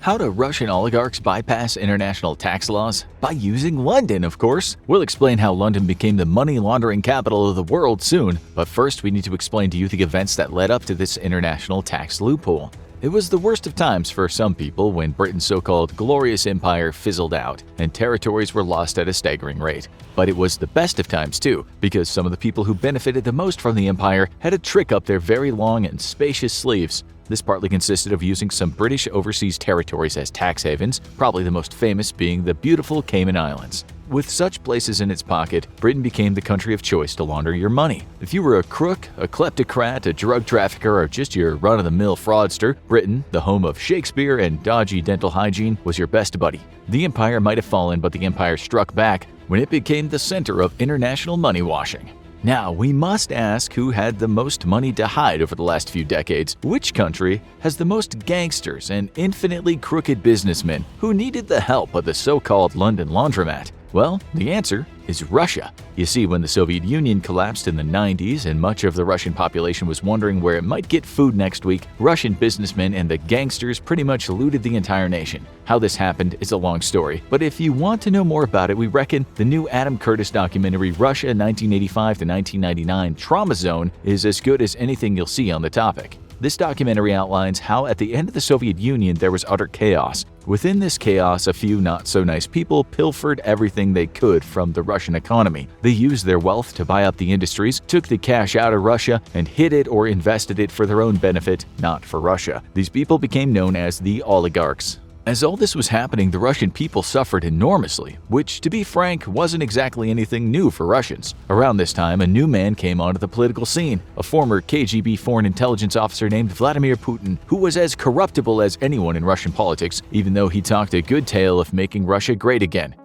How do Russian oligarchs bypass international tax laws? By using London, of course. We'll explain how London became the money laundering capital of the world soon, but first we need to explain to you the events that led up to this international tax loophole. It was the worst of times for some people when Britain's so-called glorious empire fizzled out and territories were lost at a staggering rate. But it was the best of times too, because some of the people who benefited the most from the empire had a trick up their very long and spacious sleeves. This partly consisted of using some British overseas territories as tax havens, probably the most famous being the beautiful Cayman Islands. With such places in its pocket, Britain became the country of choice to launder your money. If you were a crook, a kleptocrat, a drug trafficker, or just your run-of-the-mill fraudster, Britain, the home of Shakespeare and dodgy dental hygiene, was your best buddy. The empire might have fallen, but the empire struck back when it became the center of international money washing. Now, we must ask who had the most money to hide over the last few decades. Which country has the most gangsters and infinitely crooked businessmen who needed the help of the so-called London laundromat? Well, the answer is Russia. You see, when the Soviet Union collapsed in the 90s and much of the Russian population was wondering where it might get food next week, Russian businessmen and the gangsters pretty much looted the entire nation. How this happened is a long story, but if you want to know more about it, we reckon the new Adam Curtis documentary Russia 1985 to 1999 Trauma Zone is as good as anything you'll see on the topic. This documentary outlines how at the end of the Soviet Union there was utter chaos. Within this chaos, a few not-so-nice people pilfered everything they could from the Russian economy. They used their wealth to buy up the industries, took the cash out of Russia, and hid it or invested it for their own benefit, not for Russia. These people became known as the oligarchs. As all this was happening, the Russian people suffered enormously, which, to be frank, wasn't exactly anything new for Russians. Around this time, a new man came onto the political scene, a former KGB foreign intelligence officer named Vladimir Putin, who was as corruptible as anyone in Russian politics, even though he talked a good tale of making Russia great again.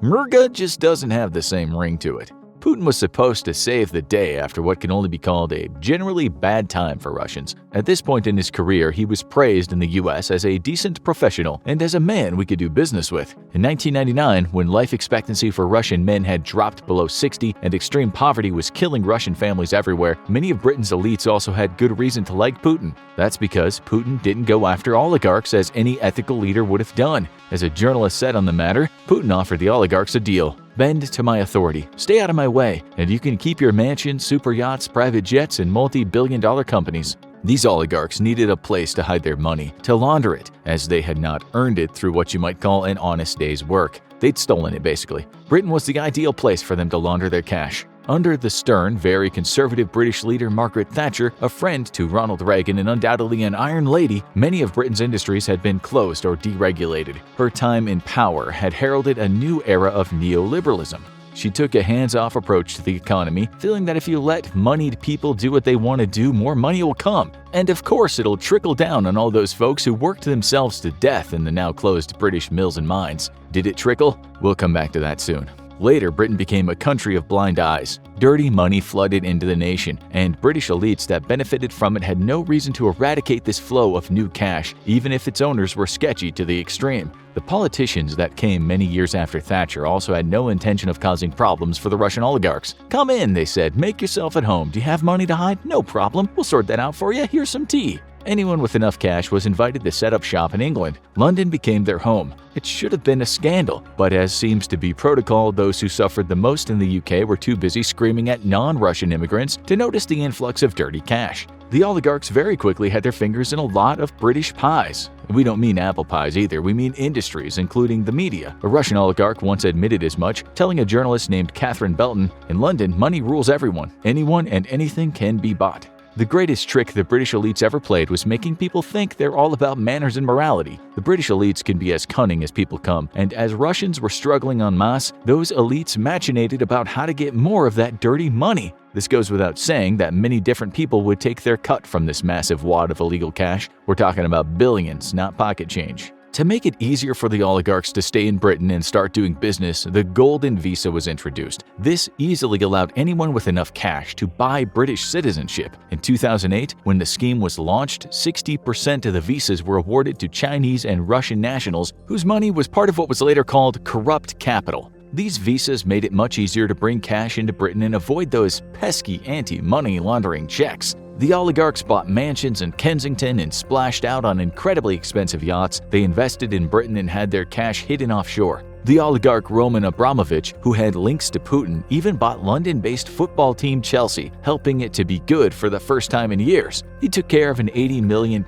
Murga just doesn't have the same ring to it. Putin was supposed to save the day after what can only be called a generally bad time for Russians. At this point in his career, he was praised in the US as a decent professional and as a man we could do business with. In 1999, when life expectancy for Russian men had dropped below 60 and extreme poverty was killing Russian families everywhere, many of Britain's elites also had good reason to like Putin. That's because Putin didn't go after oligarchs as any ethical leader would have done. As a journalist said on the matter, Putin offered the oligarchs a deal. Bend to my authority, stay out of my way, and you can keep your mansions, super yachts, private jets, and multi-billion-dollar companies. These oligarchs needed a place to hide their money, to launder it, as they had not earned it through what you might call an honest day's work. They'd stolen it, basically. Britain was the ideal place for them to launder their cash. Under the stern, very conservative British leader Margaret Thatcher, a friend to Ronald Reagan and undoubtedly an iron lady, many of Britain's industries had been closed or deregulated. Her time in power had heralded a new era of neoliberalism. She took a hands-off approach to the economy, feeling that if you let moneyed people do what they want to do, more money will come. And of course, it'll trickle down on all those folks who worked themselves to death in the now closed British mills and mines. Did it trickle? We'll come back to that soon. Later, Britain became a country of blind eyes. Dirty money flooded into the nation, and British elites that benefited from it had no reason to eradicate this flow of new cash, even if its owners were sketchy to the extreme. The politicians that came many years after Thatcher also had no intention of causing problems for the Russian oligarchs. Come in, they said, make yourself at home. Do you have money to hide? No problem. We'll sort that out for you. Here's some tea. Anyone with enough cash was invited to set up shop in England. London became their home. It should have been a scandal, but as seems to be protocol, those who suffered the most in the UK were too busy screaming at non-Russian immigrants to notice the influx of dirty cash. The oligarchs very quickly had their fingers in a lot of British pies. We don't mean apple pies either, we mean industries, including the media. A Russian oligarch once admitted as much, telling a journalist named Catherine Belton, "In London, money rules everyone. Anyone and anything can be bought." The greatest trick the British elites ever played was making people think they're all about manners and morality. The British elites can be as cunning as people come, and as Russians were struggling en masse, those elites machinated about how to get more of that dirty money. This goes without saying that many different people would take their cut from this massive wad of illegal cash. We're talking about billions, not pocket change. To make it easier for the oligarchs to stay in Britain and start doing business, the Golden Visa was introduced. This easily allowed anyone with enough cash to buy British citizenship. In 2008, when the scheme was launched, 60% of the visas were awarded to Chinese and Russian nationals whose money was part of what was later called corrupt capital. These visas made it much easier to bring cash into Britain and avoid those pesky anti-money laundering checks. The oligarchs bought mansions in Kensington and splashed out on incredibly expensive yachts. They invested in Britain and had their cash hidden offshore. The oligarch Roman Abramovich, who had links to Putin, even bought London-based football team Chelsea, helping it to be good for the first time in years. He took care of an £80 million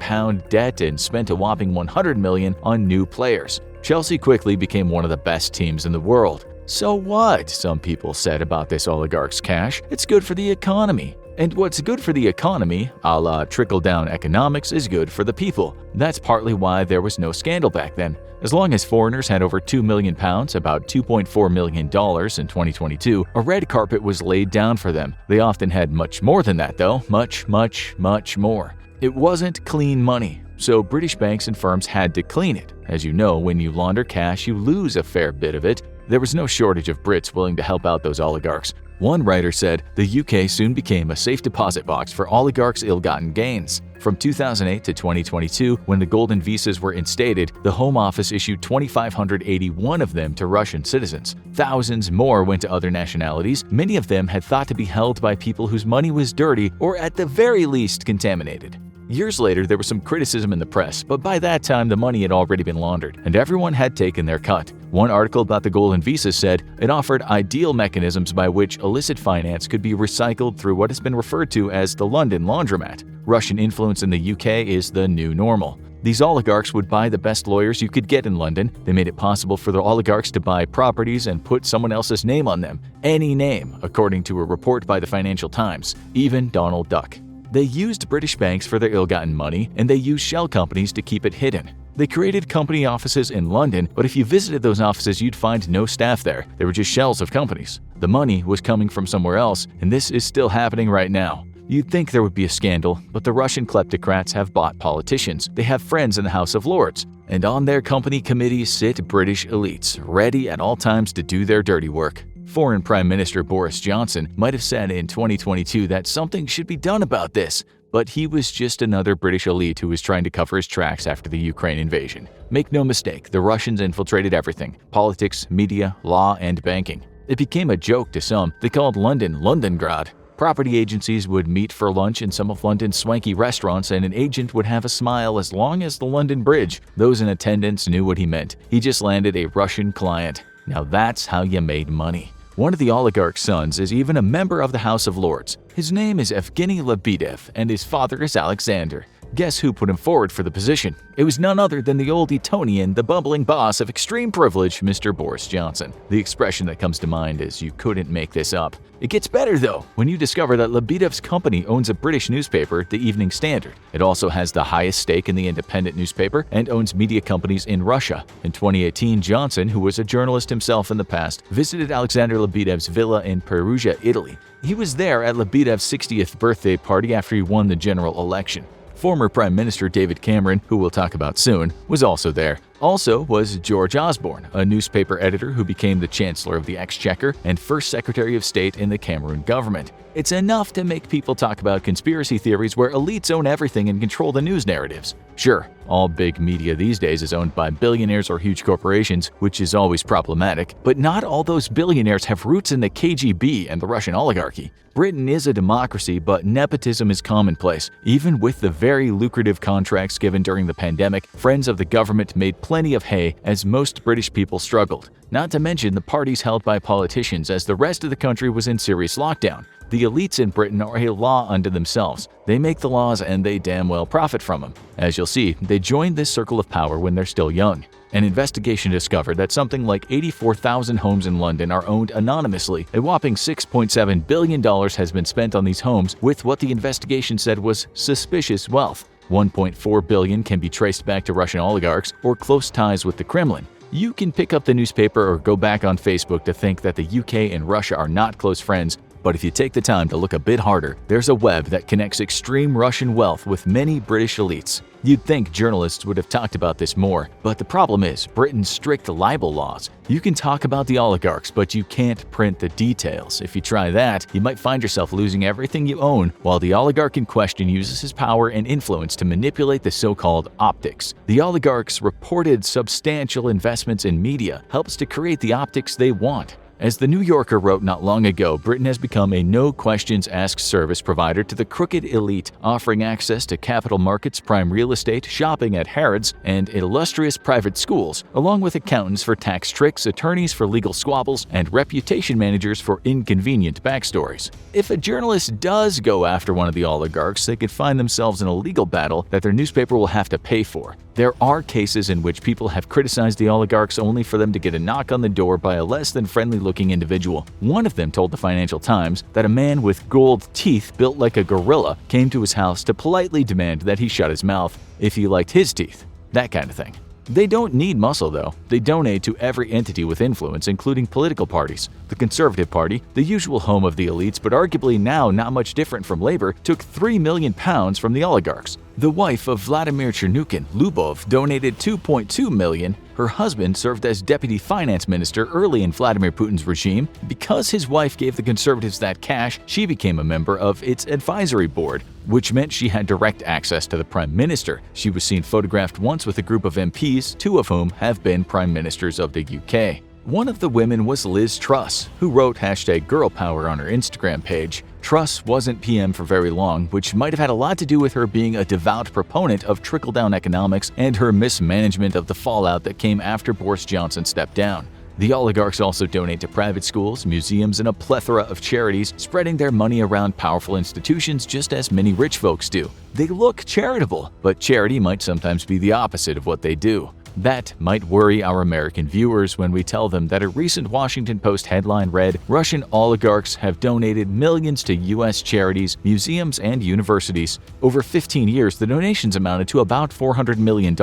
debt and spent a whopping $100 million on new players. Chelsea quickly became one of the best teams in the world. So what? Some people said about this oligarch's cash. It's good for the economy. And what's good for the economy, a la trickle-down economics, is good for the people. That's partly why there was no scandal back then. As long as foreigners had over £2 million, about $2.4 million in 2022, a red carpet was laid down for them. They often had much more than that though, much more. It wasn't clean money, so British banks and firms had to clean it. As you know, when you launder cash, you lose a fair bit of it. There was no shortage of Brits willing to help out those oligarchs. One writer said, the UK soon became a safe deposit box for oligarchs' ill-gotten gains. From 2008 to 2022, when the golden visas were instated, the Home Office issued 2,581 of them to Russian citizens. Thousands more went to other nationalities. Many of them had thought to be held by people whose money was dirty or at the very least contaminated. Years later, there was some criticism in the press, but by that time the money had already been laundered, and everyone had taken their cut. One article about the golden visa said it offered ideal mechanisms by which illicit finance could be recycled through what has been referred to as the London laundromat. Russian influence in the UK is the new normal. These oligarchs would buy the best lawyers you could get in London. They made it possible for the oligarchs to buy properties and put someone else's name on them. Any name, according to a report by the Financial Times, even Donald Duck. They used British banks for their ill-gotten money, and they used shell companies to keep it hidden. They created company offices in London, but if you visited those offices, you'd find no staff there. They were just shells of companies. The money was coming from somewhere else, and this is still happening right now. You'd think there would be a scandal, but the Russian kleptocrats have bought politicians. They have friends in the House of Lords, and on their company committees sit British elites, ready at all times to do their dirty work. Foreign Prime Minister Boris Johnson might have said in 2022 that something should be done about this, but he was just another British elite who was trying to cover his tracks after the Ukraine invasion. Make no mistake, the Russians infiltrated everything: politics, media, law, and banking. It became a joke to some. They called London Londongrad. Property agencies would meet for lunch in some of London's swanky restaurants, and an agent would have a smile as long as the London Bridge. Those in attendance knew what he meant. He just landed a Russian client. Now that's how you made money. One of the oligarch's sons is even a member of the House of Lords. His name is Evgeny Lebedev, and his father is Alexander. Guess who put him forward for the position? It was none other than the old Etonian, the bumbling boss of extreme privilege, Mr. Boris Johnson. The expression that comes to mind is, "You couldn't make this up." It gets better, though, when you discover that Lebedev's company owns a British newspaper, the Evening Standard. It also has the highest stake in the independent newspaper and owns media companies in Russia. In 2018, Johnson, who was a journalist himself in the past, visited Alexander Lebedev's villa in Perugia, Italy. He was there at Lebedev's 60th birthday party after he won the general election. Former Prime Minister David Cameron, who we'll talk about soon, was also there. Also was George Osborne, a newspaper editor who became the Chancellor of the Exchequer and first Secretary of State in the Cameron government. It's enough to make people talk about conspiracy theories where elites own everything and control the news narratives. Sure, all big media these days is owned by billionaires or huge corporations, which is always problematic, but not all those billionaires have roots in the KGB and the Russian oligarchy. Britain is a democracy, but nepotism is commonplace. Even with the very lucrative contracts given during the pandemic, friends of the government made plenty of hay as most British people struggled. Not to mention the parties held by politicians as the rest of the country was in serious lockdown. The elites in Britain are a law unto themselves. They make the laws and they damn well profit from them. As you'll see, they joined this circle of power when they're still young. An investigation discovered that something like 84,000 homes in London are owned anonymously. A whopping $6.7 billion has been spent on these homes with what the investigation said was suspicious wealth. $1.4 billion can be traced back to Russian oligarchs or close ties with the Kremlin. You can pick up the newspaper or go back on Facebook to think that the UK and Russia are not close friends, but if you take the time to look a bit harder, there's a web that connects extreme Russian wealth with many British elites. You'd think journalists would have talked about this more, but the problem is Britain's strict libel laws. You can talk about the oligarchs, but you can't print the details. If you try that, you might find yourself losing everything you own, while the oligarch in question uses his power and influence to manipulate the so-called optics. The oligarchs' reported substantial investments in media helps to create the optics they want. As the New Yorker wrote not long ago, Britain has become a no-questions-asked service provider to the crooked elite, offering access to capital markets, prime real estate, shopping at Harrods, and illustrious private schools, along with accountants for tax tricks, attorneys for legal squabbles, and reputation managers for inconvenient backstories. If a journalist does go after one of the oligarchs, they could find themselves in a legal battle that their newspaper will have to pay for. There are cases in which people have criticized the oligarchs only for them to get a knock on the door by a less-than-friendly-looking individual. One of them told the Financial Times that a man with gold teeth built like a gorilla came to his house to politely demand that he shut his mouth if he liked his teeth. That kind of thing. They don't need muscle, though. They donate to every entity with influence, including political parties. The Conservative Party, the usual home of the elites but arguably now not much different from Labour, took £3 million from the oligarchs. The wife of Vladimir Chernukin, Lubov, donated $2.2 million. Her husband served as deputy finance minister early in Vladimir Putin's regime. Because his wife gave the Conservatives that cash, she became a member of its advisory board, which meant she had direct access to the prime minister. She was seen photographed once with a group of MPs, two of whom have been prime ministers of the UK. One of the women was Liz Truss, who wrote #GirlPower on her Instagram page. Truss wasn't PM for very long, which might have had a lot to do with her being a devout proponent of trickle-down economics and her mismanagement of the fallout that came after Boris Johnson stepped down. The oligarchs also donate to private schools, museums, and a plethora of charities, spreading their money around powerful institutions just as many rich folks do. They look charitable, but charity might sometimes be the opposite of what they do. That might worry our American viewers when we tell them that a recent Washington Post headline read, "Russian oligarchs have donated millions to U.S. charities, museums, and universities." Over 15 years, the donations amounted to about $400 million.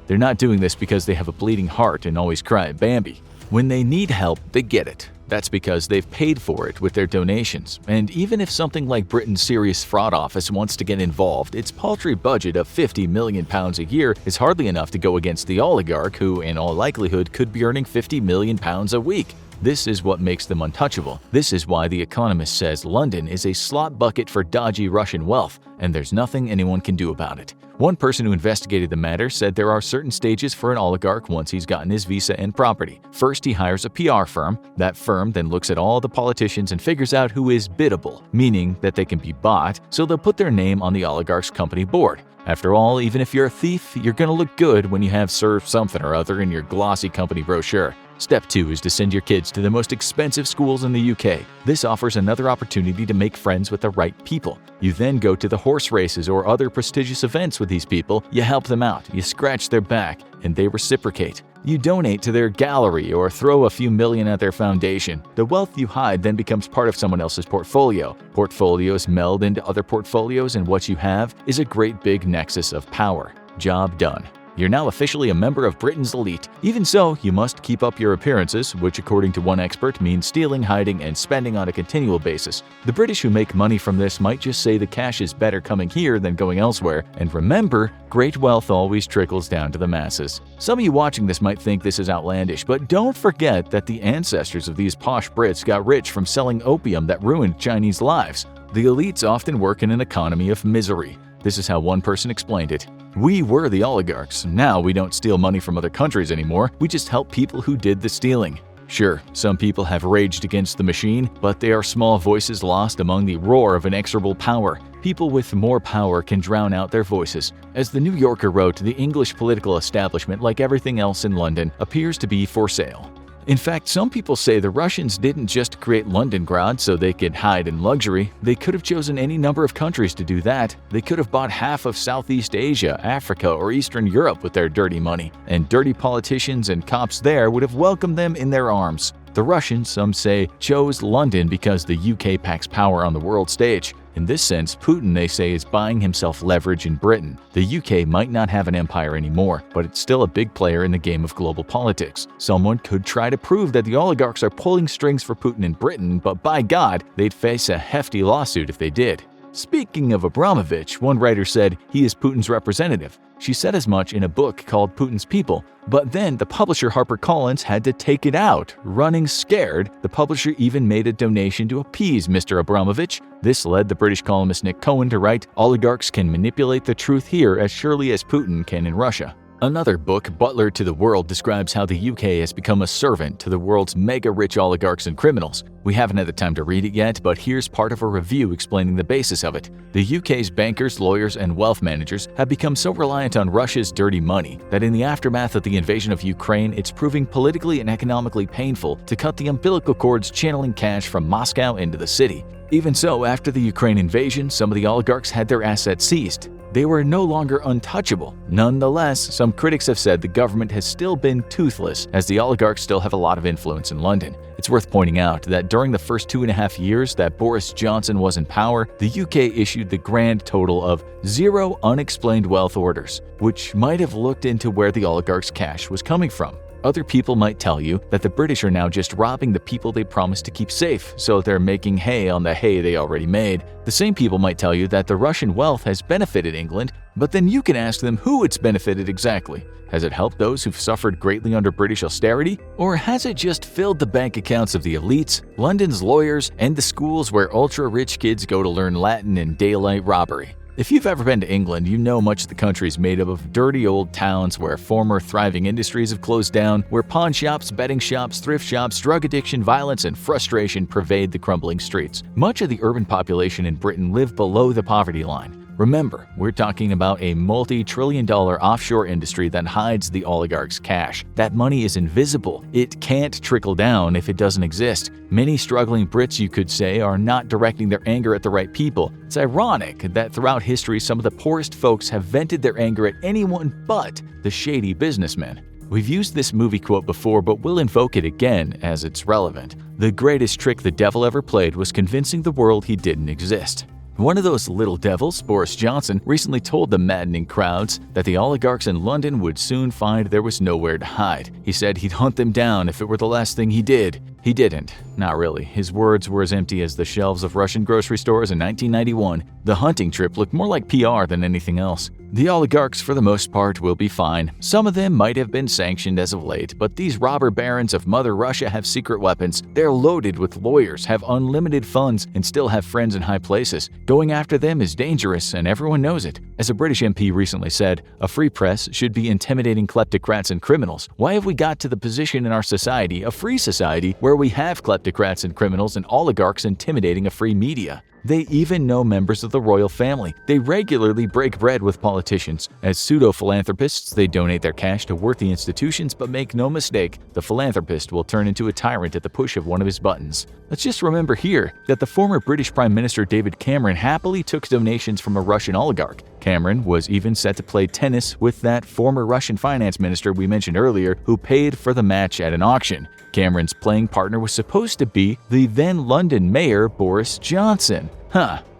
They're not doing this because they have a bleeding heart and always cry at Bambi. When they need help, they get it. That's because they've paid for it with their donations. And even if something like Britain's Serious Fraud Office wants to get involved, its paltry budget of £50 million a year is hardly enough to go against the oligarch who, in all likelihood, could be earning £50 million a week. This is what makes them untouchable. This is why The Economist says London is a slot bucket for dodgy Russian wealth, and there's nothing anyone can do about it. One person who investigated the matter said there are certain stages for an oligarch once he's gotten his visa and property. First, he hires a PR firm. That firm then looks at all the politicians and figures out who is biddable, meaning that they can be bought, so they'll put their name on the oligarch's company board. After all, even if you're a thief, you're gonna look good when you have served something or other in your glossy company brochure. Step 2 is to send your kids to the most expensive schools in the UK. This offers another opportunity to make friends with the right people. You then go to the horse races or other prestigious events with these people, you help them out, you scratch their back, and they reciprocate. You donate to their gallery or throw a few million at their foundation. The wealth you hide then becomes part of someone else's portfolio. Portfolios meld into other portfolios, and what you have is a great big nexus of power. Job done. You're now officially a member of Britain's elite. Even so, you must keep up your appearances, which according to one expert means stealing, hiding, and spending on a continual basis. The British who make money from this might just say the cash is better coming here than going elsewhere. And remember, great wealth always trickles down to the masses. Some of you watching this might think this is outlandish, but don't forget that the ancestors of these posh Brits got rich from selling opium that ruined Chinese lives. The elites often work in an economy of misery. This is how one person explained it. "We were the oligarchs. Now we don't steal money from other countries anymore. We just help people who did the stealing." Sure, some people have raged against the machine, but they are small voices lost among the roar of inexorable power. People with more power can drown out their voices. As the New Yorker wrote, the English political establishment, like everything else in London, appears to be for sale. In fact, some people say the Russians didn't just create Londongrad so they could hide in luxury. They could have chosen any number of countries to do that. They could have bought half of Southeast Asia, Africa, or Eastern Europe with their dirty money, and dirty politicians and cops there would have welcomed them in their arms. The Russians, some say, chose London because the UK packs power on the world stage. In this sense, Putin, they say, is buying himself leverage in Britain. The UK might not have an empire anymore, but it's still a big player in the game of global politics. Someone could try to prove that the oligarchs are pulling strings for Putin in Britain, but by God, they'd face a hefty lawsuit if they did. Speaking of Abramovich, one writer said he is Putin's representative. She said as much in a book called Putin's People. But then the publisher HarperCollins had to take it out. Running scared, the publisher even made a donation to appease Mr. Abramovich. This led the British columnist Nick Cohen to write, "Oligarchs can manipulate the truth here as surely as Putin can in Russia." Another book, Butler to the World, describes how the UK has become a servant to the world's mega-rich oligarchs and criminals. We haven't had the time to read it yet, but here's part of a review explaining the basis of it. The UK's bankers, lawyers, and wealth managers have become so reliant on Russia's dirty money that in the aftermath of the invasion of Ukraine, it's proving politically and economically painful to cut the umbilical cords channeling cash from Moscow into the city. Even so, after the Ukraine invasion, some of the oligarchs had their assets seized. They were no longer untouchable. Nonetheless, some critics have said the government has still been toothless, as the oligarchs still have a lot of influence in London. It's worth pointing out that during the first 2.5 years that Boris Johnson was in power, the UK issued the grand total of 0 unexplained wealth orders, which might have looked into where the oligarchs' cash was coming from. Other people might tell you that the British are now just robbing the people they promised to keep safe, so they're making hay on the hay they already made. The same people might tell you that the Russian wealth has benefited England, but then you can ask them who it's benefited exactly. Has it helped those who've suffered greatly under British austerity? Or has it just filled the bank accounts of the elites, London's lawyers, and the schools where ultra-rich kids go to learn Latin and daylight robbery? If you've ever been to England, you know much of the country is made up of dirty old towns where former thriving industries have closed down, where pawn shops, betting shops, thrift shops, drug addiction, violence, and frustration pervade the crumbling streets. Much of the urban population in Britain live below the poverty line. Remember, we're talking about a multi-trillion-dollar offshore industry that hides the oligarchs' cash. That money is invisible. It can't trickle down if it doesn't exist. Many struggling Brits, you could say, are not directing their anger at the right people. It's ironic that throughout history, some of the poorest folks have vented their anger at anyone but the shady businessmen. We've used this movie quote before, but we'll invoke it again as it's relevant. The greatest trick the devil ever played was convincing the world he didn't exist. One of those little devils, Boris Johnson, recently told the maddening crowds that the oligarchs in London would soon find there was nowhere to hide. He said he'd hunt them down if it were the last thing he did. He didn't. Not really. His words were as empty as the shelves of Russian grocery stores in 1991. The hunting trip looked more like PR than anything else. The oligarchs, for the most part, will be fine. Some of them might have been sanctioned as of late, but these robber barons of Mother Russia have secret weapons. They're loaded with lawyers, have unlimited funds, and still have friends in high places. Going after them is dangerous, and everyone knows it. As a British MP recently said, a free press should be intimidating kleptocrats and criminals. Why have we got to the position in our society, a free society, where we have kleptocrats and criminals and oligarchs intimidating a free media? They even know members of the royal family. They regularly break bread with politicians. As pseudo-philanthropists, they donate their cash to worthy institutions, but make no mistake, the philanthropist will turn into a tyrant at the push of one of his buttons. Let's just remember here that the former British Prime Minister David Cameron happily took donations from a Russian oligarch. Cameron was even set to play tennis with that former Russian finance minister we mentioned earlier who paid for the match at an auction. Cameron's playing partner was supposed to be the then London mayor Boris Johnson.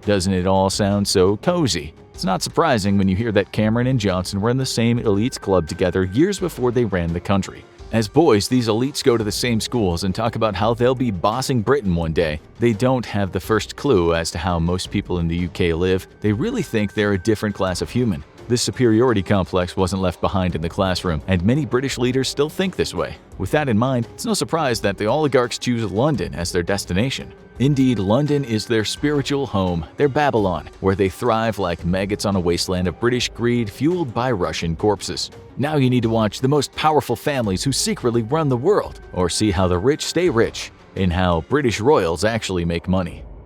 Doesn't it all sound so cozy? It's not surprising when you hear that Cameron and Johnson were in the same elites club together years before they ran the country. As boys, these elites go to the same schools and talk about how they'll be bossing Britain one day. They don't have the first clue as to how most people in the UK live. They really think they're a different class of human. This superiority complex wasn't left behind in the classroom, and many British leaders still think this way. With that in mind, it's no surprise that the oligarchs choose London as their destination. Indeed, London is their spiritual home, their Babylon, where they thrive like maggots on a wasteland of British greed fueled by Russian corpses. Now you need to watch the most powerful families who secretly run the world, or see how the rich stay rich, and how British royals actually make money.